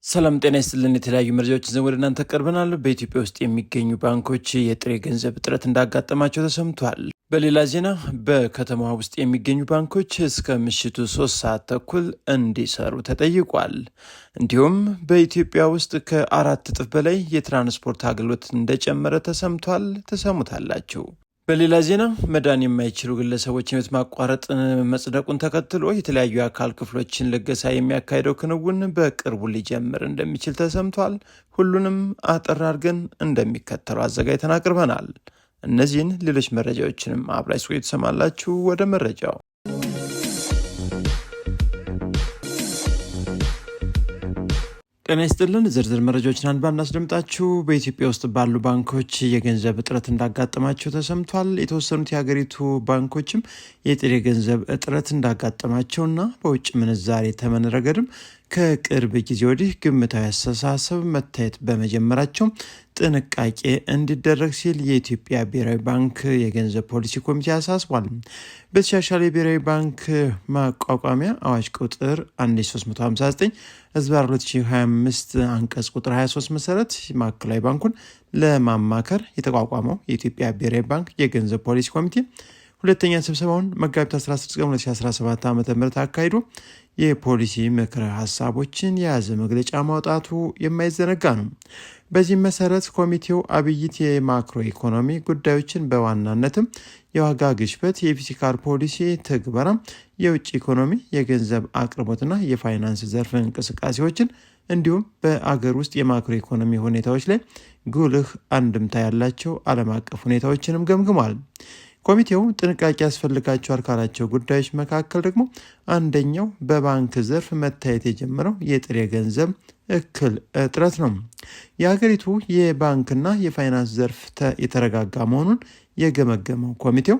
ሰላም ጤና ይስጥልን። የተለያዩ መረጃዎችን ይዘን ወደ እናንተ ቀርበናል። በኢትዮጵያ ውስጥ የሚገኙ ባንኮች የጥሬ ገንዘብ እጥረት እንዳጋጠማቸው ተሰምቷል። በሌላ ዜና በከተማዋ ውስጥ የሚገኙ ባንኮች እስከ ምሽቱ 3 ሰዓት ተኩል እንዲሰሩ ተጠይቋል። እንዲሁም በኢትዮጵያ ውስጥ ከ4 እጥፍ በላይ የትራንስፖርት አገልግሎት እንደጨመረ ተሰምቷል። ተሰሙታላችሁ። በሌላ ዜና መዳን የማይችሉ ግለሰቦች ሕይወት ማቋረጥ መጽደቁን ተከትሎ የተለያዩ የአካል ክፍሎችን ልገሳ የሚያካሄደው ክንውን በቅርቡ ሊጀምር እንደሚችል ተሰምቷል። ሁሉንም አጠር አድርገን እንደሚከተለው አዘጋጅተን አቅርበናል። እነዚህን ሌሎች መረጃዎችንም አብራችሁ የተሰማላችሁ። ወደ መረጃው ጤና ይስጥልን። ዝርዝር መረጃዎችን አንባ እናስደምጣችሁ። በኢትዮጵያ ውስጥ ባሉ ባንኮች የገንዘብ እጥረት እንዳጋጠማቸው ተሰምቷል። የተወሰኑት የሀገሪቱ ባንኮችም የጥሬ ገንዘብ እጥረት እንዳጋጠማቸውና በውጭ ምንዛሬ ተመን ረገድም ከቅርብ ጊዜ ወዲህ ግምታዊ አስተሳሰብ መታየት በመጀመራቸው ጥንቃቄ እንዲደረግ ሲል የኢትዮጵያ ብሔራዊ ባንክ የገንዘብ ፖሊሲ ኮሚቴ አሳስቧል። በተሻሻለ የብሔራዊ ባንክ ማቋቋሚያ አዋጅ ቁጥር 1359 ህዝባር 2025 አንቀጽ ቁጥር 23 መሰረት ማዕከላዊ ባንኩን ለማማከር የተቋቋመው የኢትዮጵያ ብሔራዊ ባንክ የገንዘብ ፖሊሲ ኮሚቴ ሁለተኛ ስብሰባውን መጋቢት 16 ቀን 2017 ዓ.ም አካሂዶ የፖሊሲ ምክረ ሀሳቦችን የያዘ መግለጫ ማውጣቱ የማይዘነጋ ነው። በዚህም መሰረት ኮሚቴው አብይት የማክሮ ኢኮኖሚ ጉዳዮችን በዋናነትም የዋጋ ግሽበት፣ የፊስካል ፖሊሲ ትግበራ፣ የውጭ ኢኮኖሚ፣ የገንዘብ አቅርቦትና የፋይናንስ ዘርፍ እንቅስቃሴዎችን እንዲሁም በአገር ውስጥ የማክሮ ኢኮኖሚ ሁኔታዎች ላይ ጉልህ አንድምታ ያላቸው ዓለም አቀፍ ሁኔታዎችንም ገምግሟል። ኮሚቴው ጥንቃቄ ያስፈልጋቸዋል ካላቸው ጉዳዮች መካከል ደግሞ አንደኛው በባንክ ዘርፍ መታየት የጀመረው የጥሬ ገንዘብ እክል እጥረት ነው። የሀገሪቱ የባንክና የፋይናንስ ዘርፍ የተረጋጋ መሆኑን የገመገመው ኮሚቴው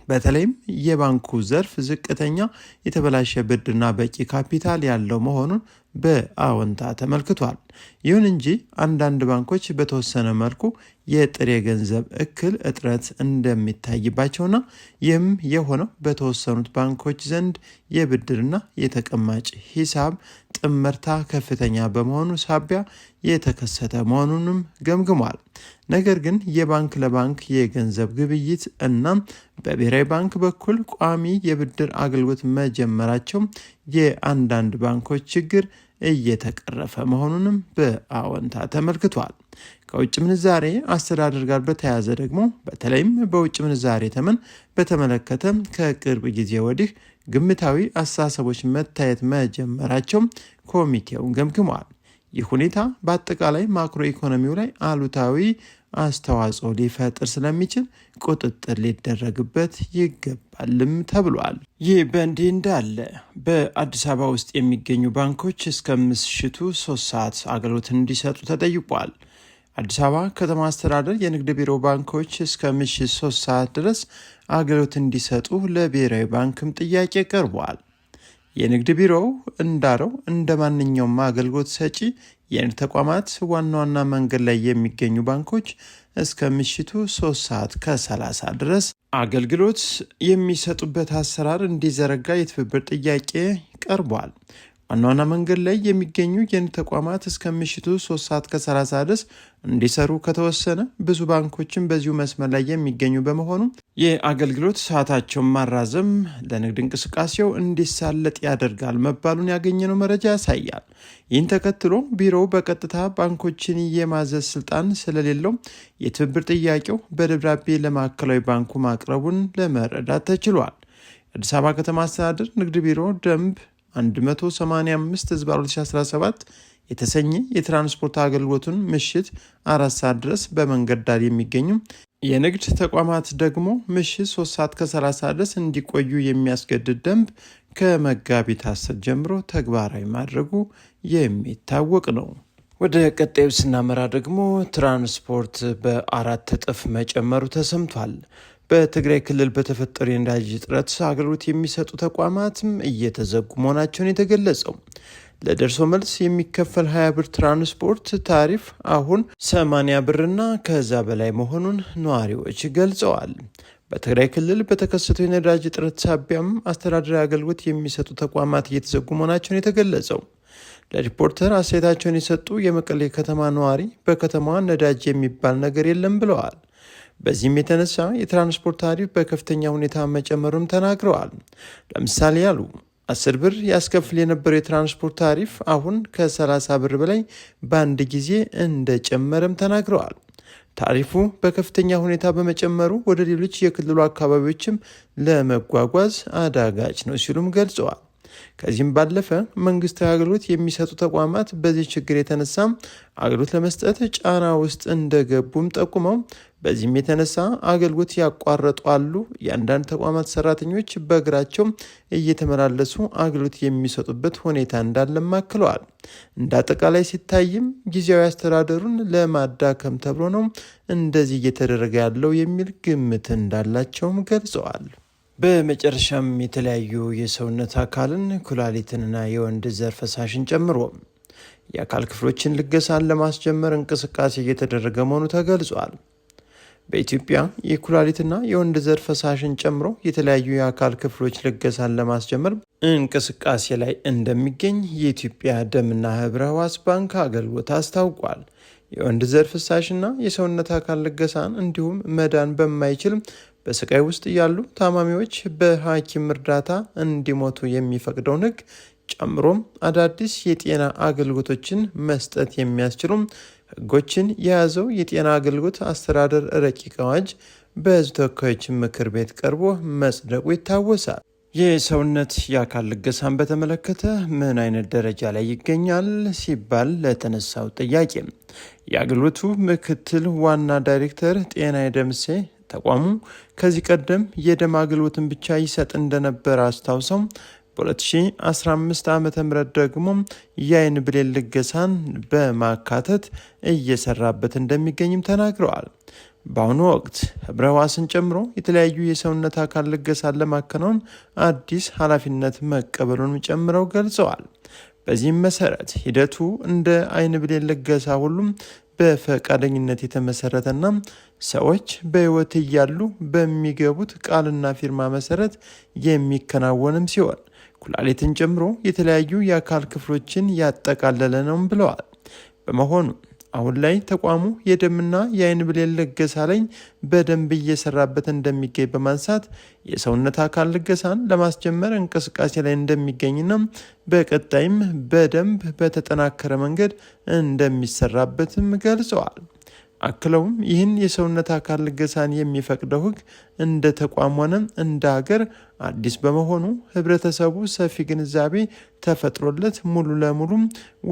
በተለይም የባንኩ ዘርፍ ዝቅተኛ የተበላሸ ብድርና በቂ ካፒታል ያለው መሆኑን በአዎንታ ተመልክቷል። ይሁን እንጂ አንዳንድ ባንኮች በተወሰነ መልኩ የጥሬ ገንዘብ እክል እጥረት እንደሚታይባቸውና ይህም የሆነው በተወሰኑት ባንኮች ዘንድ የብድርና የተቀማጭ ሂሳብ ጥምርታ ከፍተኛ በመሆኑ ሳቢያ የተከሰተ መሆኑንም ገምግሟል። ነገር ግን የባንክ ለባንክ የገንዘብ ግብይት እና በብሔራዊ ባንክ በኩል ቋሚ የብድር አገልግሎት መጀመራቸው የአንዳንድ ባንኮች ችግር እየተቀረፈ መሆኑንም በአዎንታ ተመልክቷል። ከውጭ ምንዛሬ አስተዳደር ጋር በተያያዘ ደግሞ በተለይም በውጭ ምንዛሬ ተመን በተመለከተ ከቅርብ ጊዜ ወዲህ ግምታዊ አስተሳሰቦች መታየት መጀመራቸው ኮሚቴውን ገምግመዋል። ይህ ሁኔታ በአጠቃላይ ማክሮ ኢኮኖሚው ላይ አሉታዊ አስተዋጽኦ ሊፈጥር ስለሚችል ቁጥጥር ሊደረግበት ይገባልም ተብሏል። ይህ በእንዲህ እንዳለ በአዲስ አበባ ውስጥ የሚገኙ ባንኮች እስከ ምሽቱ 3 ሰዓት አገልግሎት እንዲሰጡ ተጠይቋል። አዲስ አበባ ከተማ አስተዳደር የንግድ ቢሮ ባንኮች እስከ ምሽት 3 ሰዓት ድረስ አገልግሎት እንዲሰጡ ለብሔራዊ ባንክም ጥያቄ ቀርቧል። የንግድ ቢሮው እንዳለው እንደ ማንኛውም አገልግሎት ሰጪ የንግድ ተቋማት ዋና ዋና መንገድ ላይ የሚገኙ ባንኮች እስከ ምሽቱ 3 ሰዓት ከ30 ድረስ አገልግሎት የሚሰጡበት አሰራር እንዲዘረጋ የትብብር ጥያቄ ቀርቧል። ዋና ዋና መንገድ ላይ የሚገኙ የንግድ ተቋማት እስከ ምሽቱ 3 ሰዓት ከ30 ድረስ እንዲሰሩ ከተወሰነ ብዙ ባንኮችን በዚሁ መስመር ላይ የሚገኙ በመሆኑ የአገልግሎት ሰዓታቸውን ማራዘም ለንግድ እንቅስቃሴው እንዲሳለጥ ያደርጋል መባሉን ያገኘነው መረጃ ያሳያል። ይህን ተከትሎ ቢሮው በቀጥታ ባንኮችን የማዘዝ ስልጣን ስለሌለው የትብብር ጥያቄው በደብዳቤ ለማዕከላዊ ባንኩ ማቅረቡን ለመረዳት ተችሏል። የአዲስ አበባ ከተማ አስተዳደር ንግድ ቢሮ ደንብ 185 ህዝባር 2017 የተሰኘ የትራንስፖርት አገልግሎቱን ምሽት 4 ሰዓት ድረስ በመንገድ ዳር የሚገኙ የንግድ ተቋማት ደግሞ ምሽት 3 ሰዓት ከ30 ድረስ እንዲቆዩ የሚያስገድድ ደንብ ከመጋቢት 10 ጀምሮ ተግባራዊ ማድረጉ የሚታወቅ ነው። ወደ ቀጣዩ ስናመራ ደግሞ ትራንስፖርት በ4 እጥፍ መጨመሩ ተሰምቷል። በትግራይ ክልል በተፈጠሩ የነዳጅ እጥረት አገልግሎት የሚሰጡ ተቋማትም እየተዘጉ መሆናቸውን የተገለጸው ለደርሶ መልስ የሚከፈል 20 ብር ትራንስፖርት ታሪፍ አሁን 80 ብርና ከዛ በላይ መሆኑን ነዋሪዎች ገልጸዋል። በትግራይ ክልል በተከሰተው የነዳጅ እጥረት ሳቢያም አስተዳደራዊ አገልግሎት የሚሰጡ ተቋማት እየተዘጉ መሆናቸውን የተገለጸው ለሪፖርተር አስተያየታቸውን የሰጡ የመቀሌ ከተማ ነዋሪ በከተማዋ ነዳጅ የሚባል ነገር የለም ብለዋል። በዚህም የተነሳ የትራንስፖርት ታሪፍ በከፍተኛ ሁኔታ መጨመሩም ተናግረዋል። ለምሳሌ ያሉ 10 ብር ያስከፍል የነበረው የትራንስፖርት ታሪፍ አሁን ከ30 ብር በላይ በአንድ ጊዜ እንደጨመረም ተናግረዋል። ታሪፉ በከፍተኛ ሁኔታ በመጨመሩ ወደ ሌሎች የክልሉ አካባቢዎችም ለመጓጓዝ አዳጋች ነው ሲሉም ገልጸዋል። ከዚህም ባለፈ መንግስታዊ አገልግሎት የሚሰጡ ተቋማት በዚህ ችግር የተነሳም አገልግሎት ለመስጠት ጫና ውስጥ እንደገቡም ጠቁመው በዚህም የተነሳ አገልግሎት ያቋረጡ አሉ። የአንዳንድ ተቋማት ሰራተኞች በእግራቸው እየተመላለሱ አገልግሎት የሚሰጡበት ሁኔታ እንዳለም አክለዋል። እንደ አጠቃላይ ሲታይም ጊዜያዊ አስተዳደሩን ለማዳከም ተብሎ ነው እንደዚህ እየተደረገ ያለው የሚል ግምት እንዳላቸውም ገልጸዋል። በመጨረሻም የተለያዩ የሰውነት አካልን ኩላሊትንና የወንድ ዘር ፈሳሽን ጨምሮ የአካል ክፍሎችን ልገሳን ለማስጀመር እንቅስቃሴ እየተደረገ መሆኑ ተገልጿል። በኢትዮጵያ የኩላሊትና የወንድ ዘር ፈሳሽን ጨምሮ የተለያዩ የአካል ክፍሎች ልገሳን ለማስጀመር እንቅስቃሴ ላይ እንደሚገኝ የኢትዮጵያ ደምና ህብረ ሕዋስ ባንክ አገልግሎት አስታውቋል። የወንድ ዘር ፈሳሽና የሰውነት አካል ልገሳን እንዲሁም መዳን በማይችል በስቃይ ውስጥ ያሉ ታማሚዎች በሐኪም እርዳታ እንዲሞቱ የሚፈቅደውን ሕግ ጨምሮም አዳዲስ የጤና አገልግሎቶችን መስጠት የሚያስችሉም ሕጎችን የያዘው የጤና አገልግሎት አስተዳደር ረቂቅ አዋጅ በሕዝብ ተወካዮች ምክር ቤት ቀርቦ መጽደቁ ይታወሳል። የሰውነት የአካል ልገሳን በተመለከተ ምን አይነት ደረጃ ላይ ይገኛል ሲባል ለተነሳው ጥያቄ የአገልግሎቱ ምክትል ዋና ዳይሬክተር ጤናዬ ደምሴ ተቋሙ ከዚህ ቀደም የደም አገልግሎትን ብቻ ይሰጥ እንደነበር አስታውሰው በ2015 ዓ.ም ደግሞ የአይን ብሌን ልገሳን በማካተት እየሰራበት እንደሚገኝም ተናግረዋል። በአሁኑ ወቅት ህብረ ሕዋስን ጨምሮ የተለያዩ የሰውነት አካል ልገሳን ለማከናወን አዲስ ኃላፊነት መቀበሉን ጨምረው ገልጸዋል። በዚህም መሰረት ሂደቱ እንደ አይን ብሌን ልገሳ ሁሉም በፈቃደኝነት የተመሰረተና ሰዎች በህይወት እያሉ በሚገቡት ቃልና ፊርማ መሰረት የሚከናወንም ሲሆን ኩላሊትን ጨምሮ የተለያዩ የአካል ክፍሎችን ያጠቃለለ ነው ብለዋል። በመሆኑ አሁን ላይ ተቋሙ የደምና የአይን ብሌን ልገሳ ላይ በደንብ እየሰራበት እንደሚገኝ በማንሳት የሰውነት አካል ልገሳን ለማስጀመር እንቅስቃሴ ላይ እንደሚገኝና በቀጣይም በደንብ በተጠናከረ መንገድ እንደሚሰራበትም ገልጸዋል። አክለውም ይህን የሰውነት አካል ልገሳን የሚፈቅደው ሕግ እንደ ተቋም ሆነ እንደ ሀገር አዲስ በመሆኑ ህብረተሰቡ ሰፊ ግንዛቤ ተፈጥሮለት ሙሉ ለሙሉ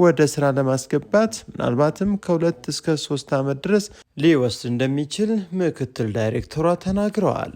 ወደ ስራ ለማስገባት ምናልባትም ከ2 እስከ 3 ዓመት ድረስ ሊወስድ እንደሚችል ምክትል ዳይሬክተሯ ተናግረዋል።